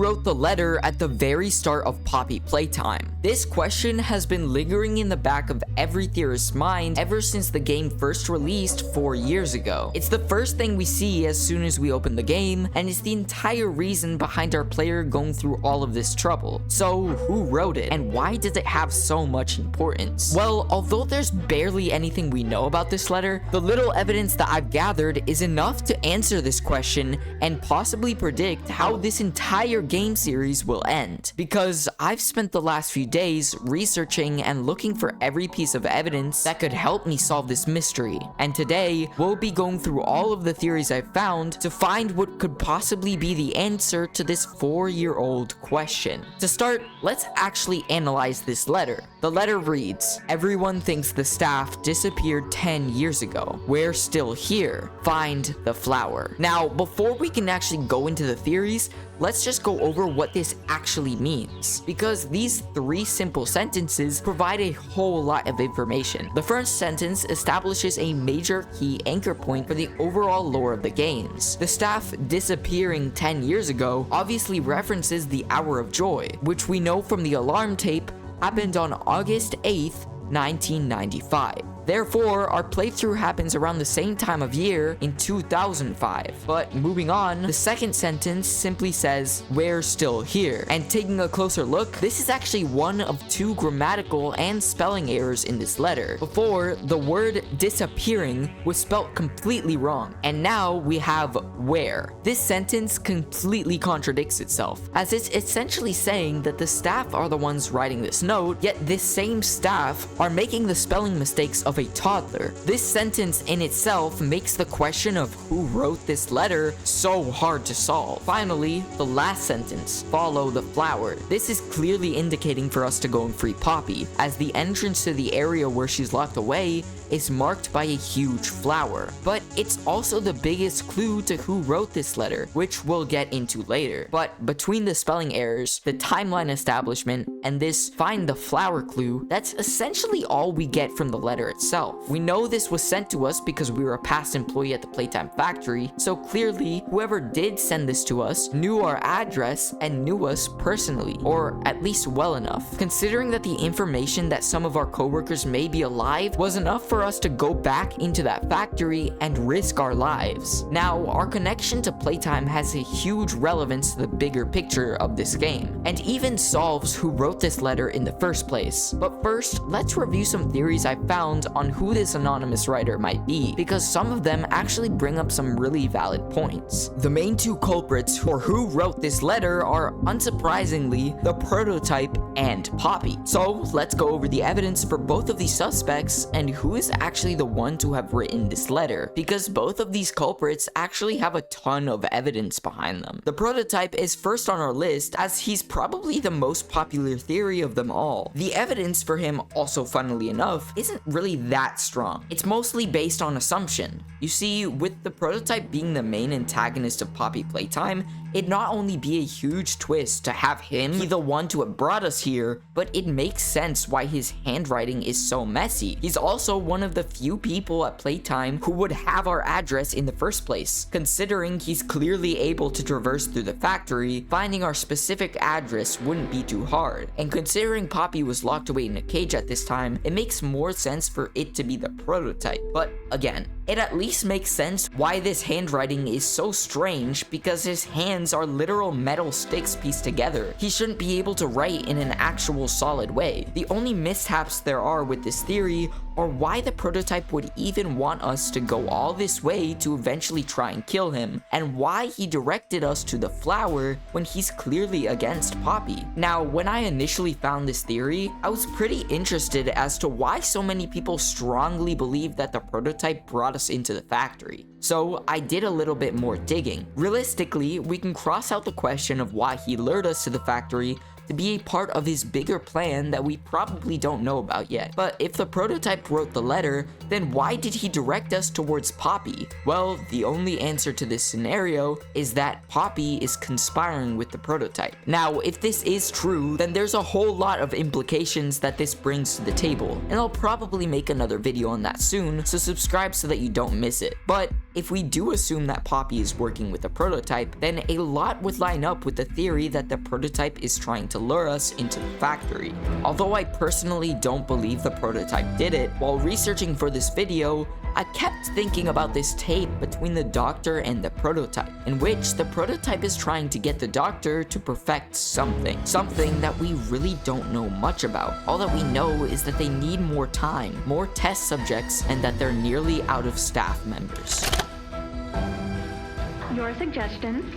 wrote the letter at the very start of Poppy Playtime? This question has been lingering in the back of every theorist's mind ever since the game first released 4 years ago. It's the first thing we see as soon as we open the game, and it's the entire reason behind our player going through all of this trouble. So who wrote it, and why does it have so much importance? Well, although there's barely anything we know about this letter, the little evidence that I've gathered is enough to answer this question and possibly predict how this entire game series will end. Because I've spent the last few days researching and looking for every piece of evidence that could help me solve this mystery, and today we'll be going through all of the theories I've found to find what could possibly be the answer to this 4-year-old question. To start, let's actually analyze this letter. The letter reads, "Everyone thinks the staff disappeared 10 years ago. We're still here. Find the flower." Now, before we can actually go into the theories, let's just go over what this actually means, because these 3 simple sentences provide a whole lot of information. The first sentence establishes a major key anchor point for the overall lore of the games. The staff disappearing 10 years ago obviously references the Hour of Joy, which we know from the alarm tape happened on August 8th, 1995. Therefore, our playthrough happens around the same time of year in 2005. But moving on, the second sentence simply says, "We're still here." And taking a closer look, this is actually one of 2 grammatical and spelling errors in this letter. Before, the word disappearing was spelt completely wrong, and now we have where. This sentence completely contradicts itself, as it's essentially saying that the staff are the ones writing this note, yet this same staff are making the spelling mistakes of a toddler. This sentence in itself makes the question of who wrote this letter so hard to solve. Finally, the last sentence, "Follow the flower." This is clearly indicating for us to go and free Poppy, as the entrance to the area where she's locked away is marked by a huge flower. But it's also the biggest clue to who wrote this letter, which we'll get into later. But between the spelling errors, the timeline establishment, and this find the flower clue, that's essentially all we get from the letter itself. We know this was sent to us because we were a past employee at the Playtime factory, so clearly whoever did send this to us knew our address and knew us personally, or at least well enough. Considering that the information that some of our coworkers may be alive was enough for us to go back into that factory and risk our lives. Now, our connection to Playtime has a huge relevance to the bigger picture of this game, and even solves who wrote this letter in the first place. But first, let's review some theories I found on who this anonymous writer might be, because some of them actually bring up some really valid points. The main 2 culprits for who wrote this letter are, unsurprisingly, the prototype and Poppy. So let's go over the evidence for both of these suspects and who is actually the one to have written this letter, because both of these culprits actually have a ton of evidence behind them. The prototype is first on our list, as he's probably the most popular theory of them all. The evidence for him, also funnily enough, isn't really that strong. It's mostly based on assumption. You see, with the prototype being the main antagonist of Poppy Playtime, it'd not only be a huge twist to have him be the one to have brought us here, but it makes sense why his handwriting is so messy. He's also one of the few people at Playtime who would have our address in the first place. Considering he's clearly able to traverse through the factory, finding our specific address wouldn't be too hard. And considering Poppy was locked away in a cage at this time, it makes more sense for it to be the prototype. But again, it at least makes sense why this handwriting is so strange, because his hands are literal metal sticks pieced together. He shouldn't be able to write in an actual solid way. The only mishaps there are with this theory are why the prototype would even want us to go all this way to eventually try and kill him, and why he directed us to the flower when he's clearly against Poppy. Now, when I initially found this theory, I was pretty interested as to why so many people strongly believe that the prototype brought us into the factory. So I did a little bit more digging. Realistically, we can cross out the question of why he lured us to the factory to be a part of his bigger plan that we probably don't know about yet. But if the prototype wrote the letter, then why did he direct us towards Poppy? Well, the only answer to this scenario is that Poppy is conspiring with the prototype. Now, if this is true, then there's a whole lot of implications that this brings to the table, and I'll probably make another video on that soon, so subscribe so that you don't miss it. But If we do assume that Poppy is working with a prototype, then a lot would line up with the theory that the prototype is trying to lure us into the factory. Although I personally don't believe the prototype did it, while researching for this video, I kept thinking about this tape between the doctor and the prototype, in which the prototype is trying to get the doctor to perfect something that we really don't know much about. All that we know is that they need more time, more test subjects, and that they're nearly out of staff members. Your suggestions?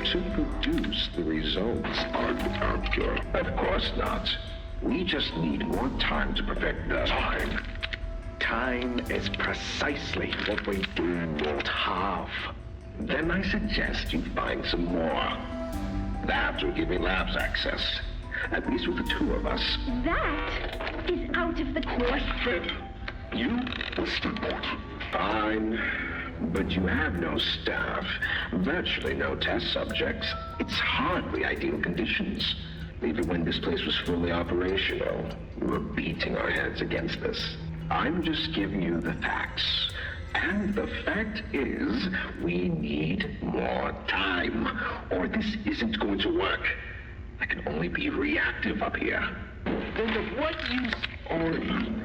To produce the results of the doctor. Of course not. We just need more time to perfect the time. Time is precisely what we do not have. Then I suggest you find some more. That will give me labs access. At least with the two of us. That is out of the question. You will support. Fine. But you have no staff, virtually no test subjects. It's hardly ideal conditions. Even when this place was fully operational, we were beating our heads against this. I'm just giving you the facts. And the fact is, we need more time, or this isn't going to work. I can only be reactive up here. Then of what use are you?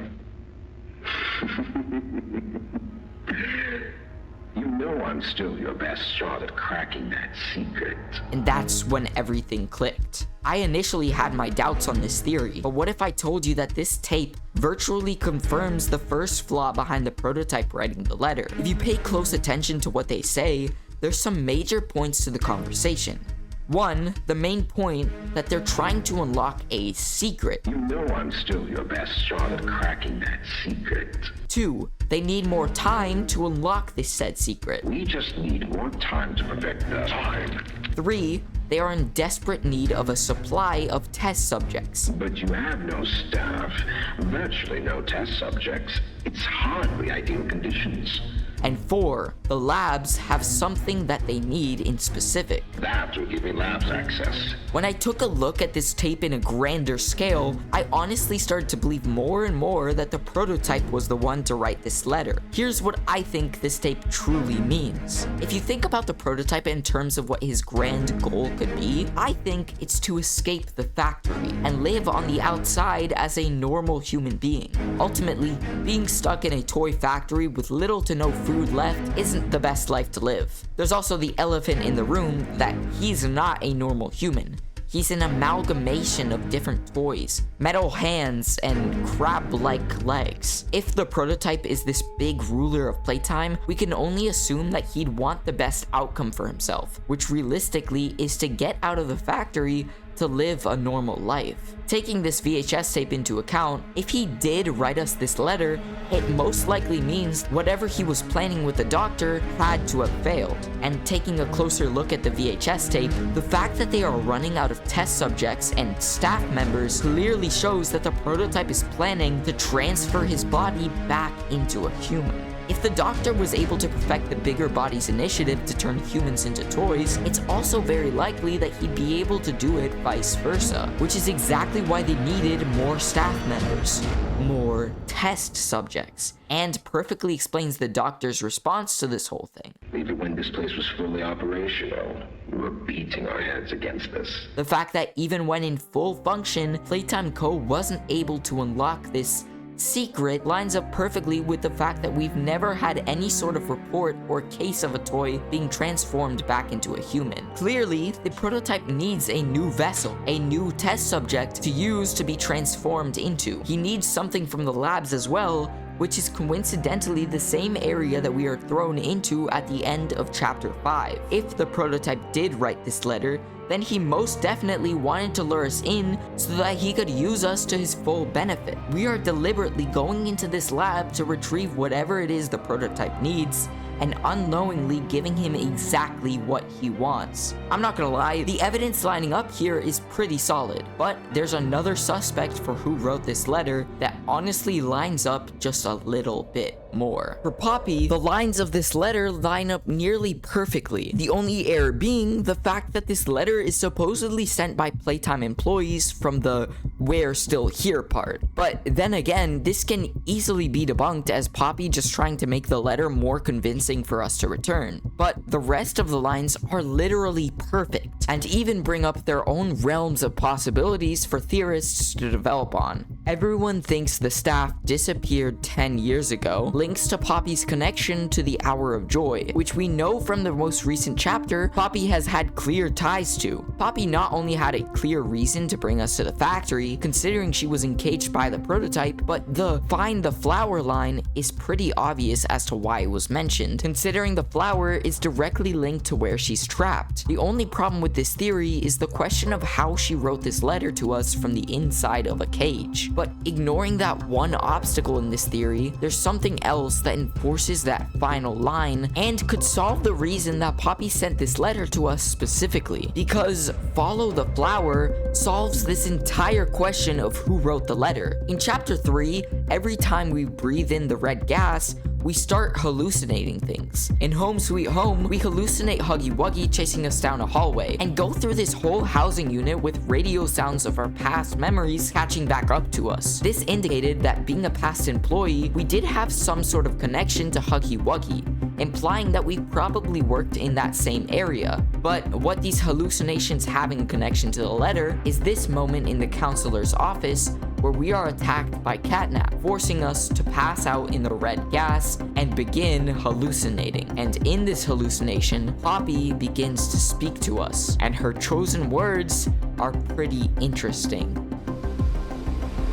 You know I'm still your best shot at cracking that secret. And that's when everything clicked. I initially had my doubts on this theory, but what if I told you that this tape virtually confirms the first flaw behind the prototype writing the letter? If you pay close attention to what they say, there's some major points to the conversation. One, the main point that they're trying to unlock a secret. You know I'm still your best shot at cracking that secret. Two, they need more time to unlock this said secret. We just need more time to perfect the time. Three, they are in desperate need of a supply of test subjects. But you have no staff, virtually no test subjects. It's hardly ideal conditions. And four, the labs have something that they need in specific. That will give me labs access. When I took a look at this tape in a grander scale, I honestly started to believe more and more that the prototype was the one to write this letter. Here's what I think this tape truly means. If you think about the prototype in terms of what his grand goal could be, I think it's to escape the factory and live on the outside as a normal human being. Ultimately, being stuck in a toy factory with little to no food left isn't the best life to live. There's also the elephant in the room that he's not a normal human. He's an amalgamation of different toys, metal hands, and crab-like legs. If the prototype is this big ruler of playtime, we can only assume that he'd want the best outcome for himself, which realistically is to get out of the factory to live a normal life. Taking this VHS tape into account, if he did write us this letter, it most likely means whatever he was planning with the doctor had to have failed. And taking a closer look at the VHS tape, the fact that they are running out of test subjects and staff members clearly shows that the prototype is planning to transfer his body back into a human. If the doctor was able to perfect the bigger body's initiative to turn humans into toys, it's also very likely that he'd be able to do it vice versa, which is exactly why they needed more staff members, more test subjects, and perfectly explains the doctor's response to this whole thing. Even when this place was fully operational, we were beating our heads against this. The fact that even when in full function, Playtime Co. wasn't able to unlock this secret lines up perfectly with the fact that we've never had any sort of report or case of a toy being transformed back into a human. Clearly, the prototype needs a new vessel, a new test subject to use to be transformed into. He needs something from the labs as well, which is coincidentally the same area that we are thrown into at the end of chapter 5. If the prototype did write this letter, then he most definitely wanted to lure us in so that he could use us to his full benefit. We are deliberately going into this lab to retrieve whatever it is the prototype needs, and unknowingly giving him exactly what he wants. I'm not gonna lie, the evidence lining up here is pretty solid, but there's another suspect for who wrote this letter that honestly lines up just a little bit more. For Poppy, the lines of this letter line up nearly perfectly, the only error being the fact that this letter is supposedly sent by Playtime employees from the "we're still here" part. But then again, this can easily be debunked as Poppy just trying to make the letter more convincing for us to return. But the rest of the lines are literally perfect, and even bring up their own realms of possibilities for theorists to develop on. Everyone thinks the staff disappeared 10 years ago, links to Poppy's connection to the Hour of Joy, which we know from the most recent chapter Poppy has had clear ties to. Poppy not only had a clear reason to bring us to the factory, considering she was encaged by the prototype, but the "find the flower" line is pretty obvious as to why it was mentioned, considering the flower is directly linked to where she's trapped. The only problem with this theory is the question of how she wrote this letter to us from the inside of a cage. But ignoring that one obstacle in this theory, there's something else that enforces that final line and could solve the reason that Poppy sent this letter to us specifically. Because "follow the flower" solves this entire question of who wrote the letter. In chapter 3, every time we breathe in the red gas, we start hallucinating things. In Home Sweet Home, we hallucinate Huggy Wuggy chasing us down a hallway, and go through this whole housing unit with radio sounds of our past memories catching back up to us. This indicated that being a past employee, we did have some sort of connection to Huggy Wuggy, implying that we probably worked in that same area. But what these hallucinations have in connection to the letter is this moment in the counselor's office where we are attacked by CatNap, forcing us to pass out in the red gas and begin hallucinating. And in this hallucination, Poppy begins to speak to us, and her chosen words are pretty interesting.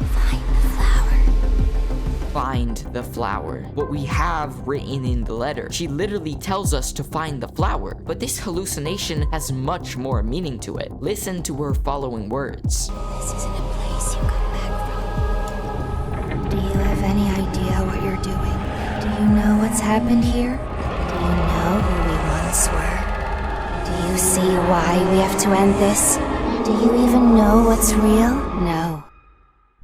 Find the flower. Find the flower. What we have written in the letter. She literally tells us to find the flower, but this hallucination has much more meaning to it. Listen to her following words. This isn't a place you come back from. Do you have any idea what you're doing? Do you know what's happened here? Do you know who we once were? Do you see why we have to end this? Do you even know what's real? No,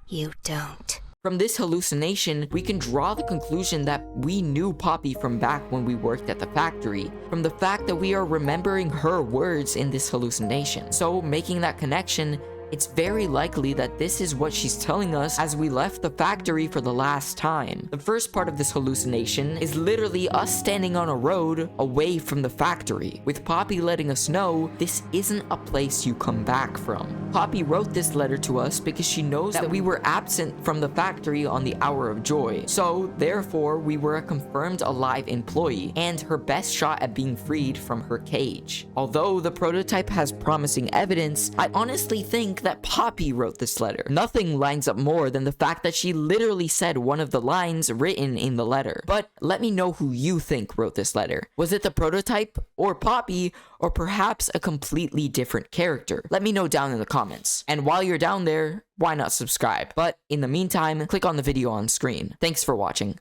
you don't. From this hallucination, we can draw the conclusion that we knew Poppy from back when we worked at the factory, from the fact that we are remembering her words in this hallucination. So, making that connection, it's very likely that this is what she's telling us as we left the factory for the last time. The first part of this hallucination is literally us standing on a road away from the factory, with Poppy letting us know this isn't a place you come back from. Poppy wrote this letter to us because she knows that we were absent from the factory on the Hour of Joy, so therefore we were a confirmed alive employee and her best shot at being freed from her cage. Although the prototype has promising evidence, I honestly think that Poppy wrote this letter. Nothing lines up more than the fact that she literally said one of the lines written in the letter. But let me know who you think wrote this letter. Was it the prototype, or Poppy, or perhaps a completely different character? Let me know down in the comments. And while you're down there, why not subscribe? But in the meantime, click on the video on screen. Thanks for watching.